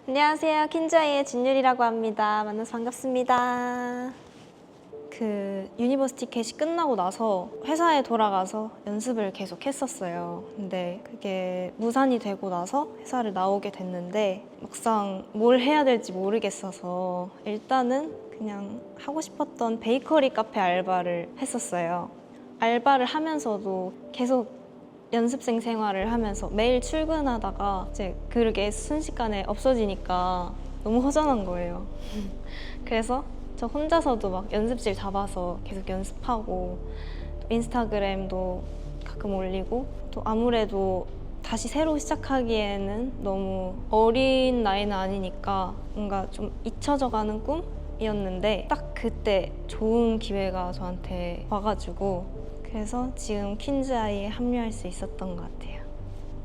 안녕하세요. 킨즈아이의 진율이라고 합니다. 만나서 반갑습니다. 유니버시티 캣이 끝나고 나서 회사에 돌아가서 연습을 계속 했었어요. 근데 그게 무산이 되고 나서 회사를 나오게 됐는데 막상 뭘 해야 될지 모르겠어서 일단은 그냥 하고 싶었던 베이커리 카페 알바를 했었어요. 알바를 하면서도 계속 연습생 생활을 하면서 매일 출근하다가 이제 그렇게 순식간에 없어지니까 너무 허전한 거예요. 그래서 저 혼자서도 막 연습실 잡아서 계속 연습하고 또 인스타그램도 가끔 올리고 또 아무래도 다시 새로 시작하기에는 너무 어린 나이는 아니니까 뭔가 좀 잊혀져 가는 꿈이었는데 딱 그때 좋은 기회가 저한테 와가지고 그래서 지금 퀸즈아이에 합류할 수 있었던 것 같아요.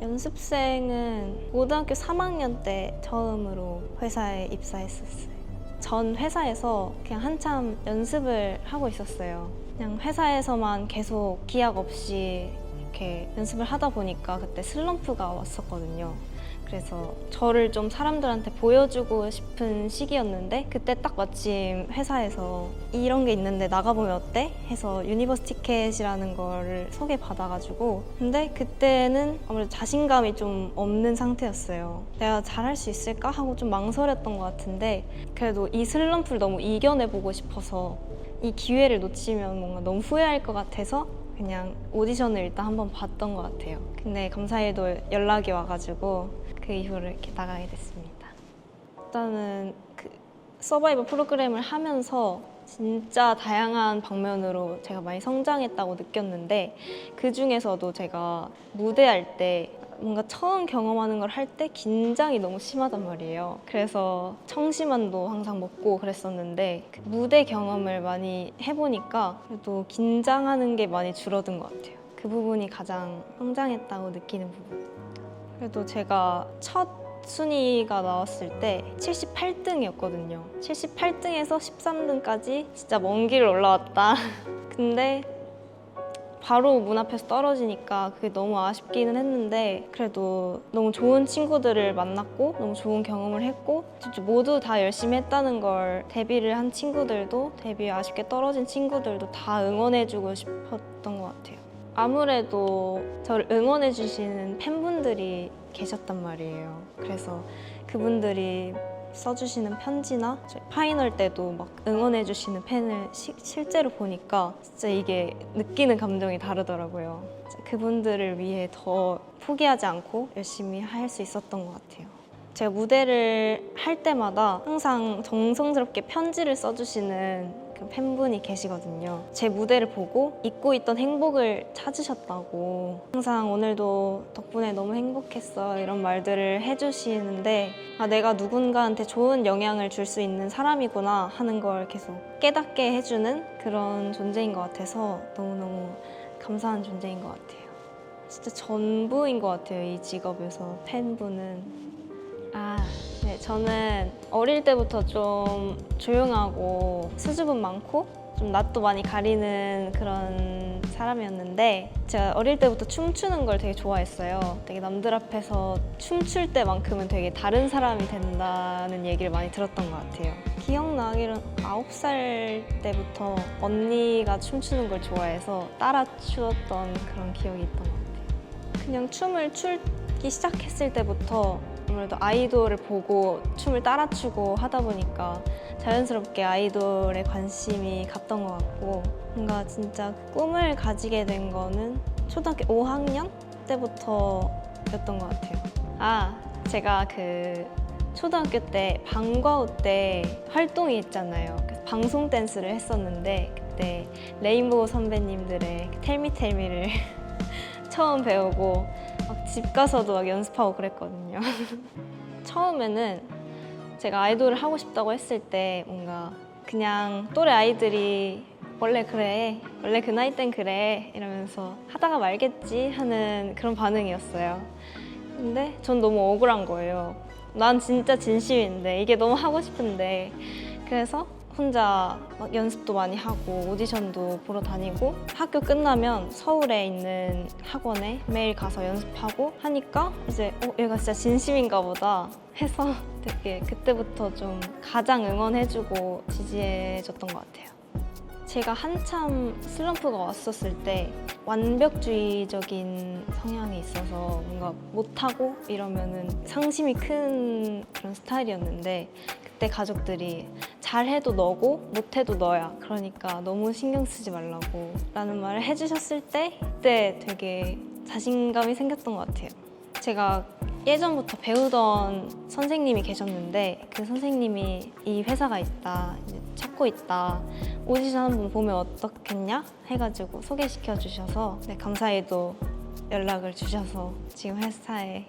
연습생은 고등학교 3학년 때 처음으로 회사에 입사했었어요. 전 회사에서 그냥 한참 연습을 하고 있었어요. 그냥 회사에서만 계속 기약 없이 이렇게 연습을 하다 보니까 그때 슬럼프가 왔었거든요. 그래서 저를 좀 사람들한테 보여주고 싶은 시기였는데 그때 딱 마침 회사에서 이런 게 있는데 나가보면 어때? 해서 유니버시티 캣이라는 거를 소개받아가지고 근데 그때는 아무래도 자신감이 좀 없는 상태였어요. 내가 잘할 수 있을까? 하고 좀 망설였던 것 같은데 그래도 이 슬럼프를 너무 이겨내보고 싶어서 이 기회를 놓치면 뭔가 너무 후회할 것 같아서 그냥 오디션을 일단 한번 봤던 것 같아요. 근데 감사히도 연락이 와가지고 그 이후로 이렇게 나가게 됐습니다. 일단은 서바이벌 프로그램을 하면서 진짜 다양한 방면으로 제가 많이 성장했다고 느꼈는데 그 중에서도 제가 무대할 때 뭔가 처음 경험하는 걸 할 때 긴장이 너무 심하단 말이에요. 그래서 청심환도 항상 먹고 그랬었는데 무대 경험을 많이 해보니까 그래도 긴장하는 게 많이 줄어든 것 같아요. 그 부분이 가장 성장했다고 느끼는 부분. 그래도 제가 첫 순위가 나왔을 때 78등이었거든요. 78등에서 13등까지 진짜 먼 길을 올라왔다. 근데 바로 문 앞에서 떨어지니까 그게 너무 아쉽기는 했는데 그래도 너무 좋은 친구들을 만났고 너무 좋은 경험을 했고 진짜 모두 다 열심히 했다는 걸 데뷔를 한 친구들도 데뷔 아쉽게 떨어진 친구들도 다 응원해주고 싶었던 것 같아요. 아무래도 저를 응원해 주시는 팬분들이 계셨단 말이에요. 그래서 그분들이 써주시는 편지나 파이널 때도 막 응원해 주시는 팬을 실제로 보니까 진짜 이게 느끼는 감정이 다르더라고요. 그분들을 위해 더 포기하지 않고 열심히 할 수 있었던 것 같아요. 제가 무대를 할 때마다 항상 정성스럽게 편지를 써주시는 그 팬분이 계시거든요. 제 무대를 보고 잊고 있던 행복을 찾으셨다고 항상 오늘도 덕분에 너무 행복했어 이런 말들을 해주시는데 아, 내가 누군가한테 좋은 영향을 줄 수 있는 사람이구나 하는 걸 계속 깨닫게 해주는 그런 존재인 것 같아서 너무너무 감사한 존재인 것 같아요. 진짜 전부인 것 같아요. 이 직업에서 팬분은. 네, 저는 어릴 때부터 좀 조용하고 수줍음 많고 좀 낯도 많이 가리는 그런 사람이었는데 제가 어릴 때부터 춤추는 걸 되게 좋아했어요. 되게 남들 앞에서 춤출 때만큼은 되게 다른 사람이 된다는 얘기를 많이 들었던 것 같아요. 기억나기로는 9살 때부터 언니가 춤추는 걸 좋아해서 따라 추었던 그런 기억이 있던 것 같아요. 그냥 춤을 추기 시작했을 때부터 아무래도 아이돌을 보고 춤을 따라 추고 하다 보니까 자연스럽게 아이돌에 관심이 갔던 것 같고 뭔가 진짜 꿈을 가지게 된 거는 초등학교 5학년 때부터였던 것 같아요. 제가 초등학교 때 방과후 때 활동이 있잖아요. 그래서 방송 댄스를 했었는데 그때 레인보우 선배님들의 텔미텔미를 처음 배우고 막 집 가서도 막 연습하고 그랬거든요. 처음에는 제가 아이돌을 하고 싶다고 했을 때 뭔가 그냥 또래 아이들이 원래 그래, 원래 그 나이 땐 그래 이러면서 하다가 말겠지 하는 그런 반응이었어요. 근데 전 너무 억울한 거예요. 난 진짜 진심인데 이게 너무 하고 싶은데 그래서 혼자 막 연습도 많이 하고 오디션도 보러 다니고 학교 끝나면 서울에 있는 학원에 매일 가서 연습하고 하니까 이제 얘가 진짜 진심인가 보다 해서 되게 그때부터 좀 가장 응원해주고 지지해줬던 것 같아요. 제가 한참 슬럼프가 왔었을 때 완벽주의적인 성향이 있어서 뭔가 못하고 이러면은 상심이 큰 그런 스타일이었는데, 그때 가족들이 잘해도 너고 못해도 너야, 그러니까 너무 신경 쓰지 말라고 라는 말을 해주셨을 때 그때 되게 자신감이 생겼던 것 같아요. 제가 예전부터 배우던 선생님이 계셨는데 그 선생님이 이 회사가 있다, 이제 찾고 있다, 오디션 한번 보면 어떻겠냐 해가지고 소개시켜 주셔서 감사히도 연락을 주셔서 지금 회사에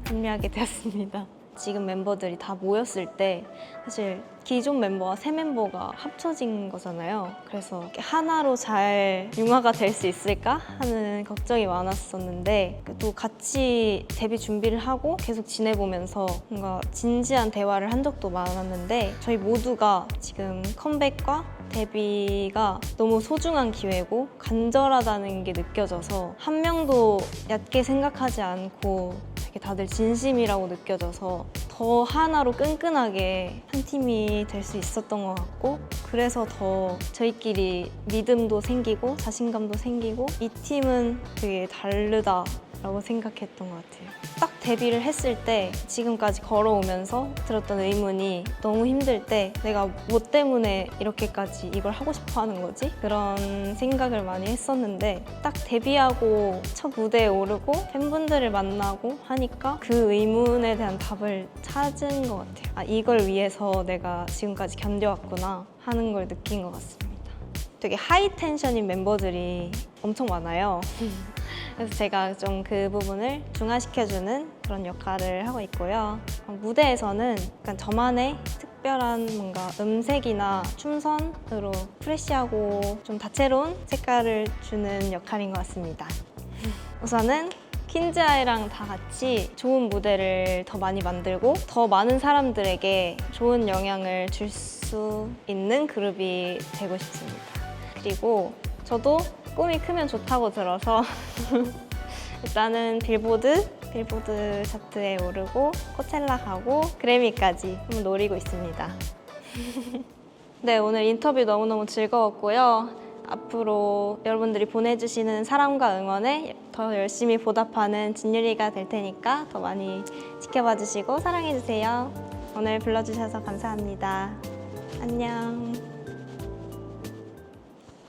합류하게 되었습니다. 지금 멤버들이 다 모였을 때 사실 기존 멤버와 새 멤버가 합쳐진 거잖아요. 그래서 이렇게 하나로 잘 융화가 될 수 있을까 하는 걱정이 많았었는데, 또 같이 데뷔 준비를 하고 계속 지내보면서 뭔가 진지한 대화를 한 적도 많았는데, 저희 모두가 지금 컴백과 데뷔가 너무 소중한 기회고 간절하다는 게 느껴져서 한 명도 얕게 생각하지 않고 되게 다들 진심이라고 느껴져서 더 하나로 끈끈하게 한 팀이 될 수 있었던 것 같고, 그래서 더 저희끼리 믿음도 생기고 자신감도 생기고 이 팀은 되게 다르다라고 생각했던 것 같아요. 딱 데뷔를 했을 때 지금까지 걸어오면서 들었던 의문이, 너무 힘들 때 내가 뭐 때문에 이렇게까지 이걸 하고 싶어 하는 거지? 그런 생각을 많이 했었는데, 딱 데뷔하고 첫 무대에 오르고 팬분들을 만나고 하니까 그 의문에 대한 답을 찾은 것 같아요. 아, 이걸 위해서 내가 지금까지 견뎌왔구나 하는 걸 느낀 것 같습니다. 되게 하이 텐션인 멤버들이 엄청 많아요. 그래서 제가 좀 그 부분을 중화시켜주는 그런 역할을 하고 있고요. 무대에서는 약간 저만의 특별한 뭔가 음색이나 춤선으로 프레시하고 좀 다채로운 색깔을 주는 역할인 것 같습니다. 우선은 퀸즈아이랑 다 같이 좋은 무대를 더 많이 만들고 더 많은 사람들에게 좋은 영향을 줄 수 있는 그룹이 되고 싶습니다. 그리고 저도 꿈이 크면 좋다고 들어서 일단은 빌보드 차트에 오르고 코첼라 가고 그래미까지 한번 노리고 있습니다. 네, 오늘 인터뷰 너무너무 즐거웠고요. 앞으로 여러분들이 보내주시는 사랑과 응원에 더 열심히 보답하는 진유리가 될 테니까 더 많이 지켜봐 주시고 사랑해 주세요. 오늘 불러주셔서 감사합니다. 안녕.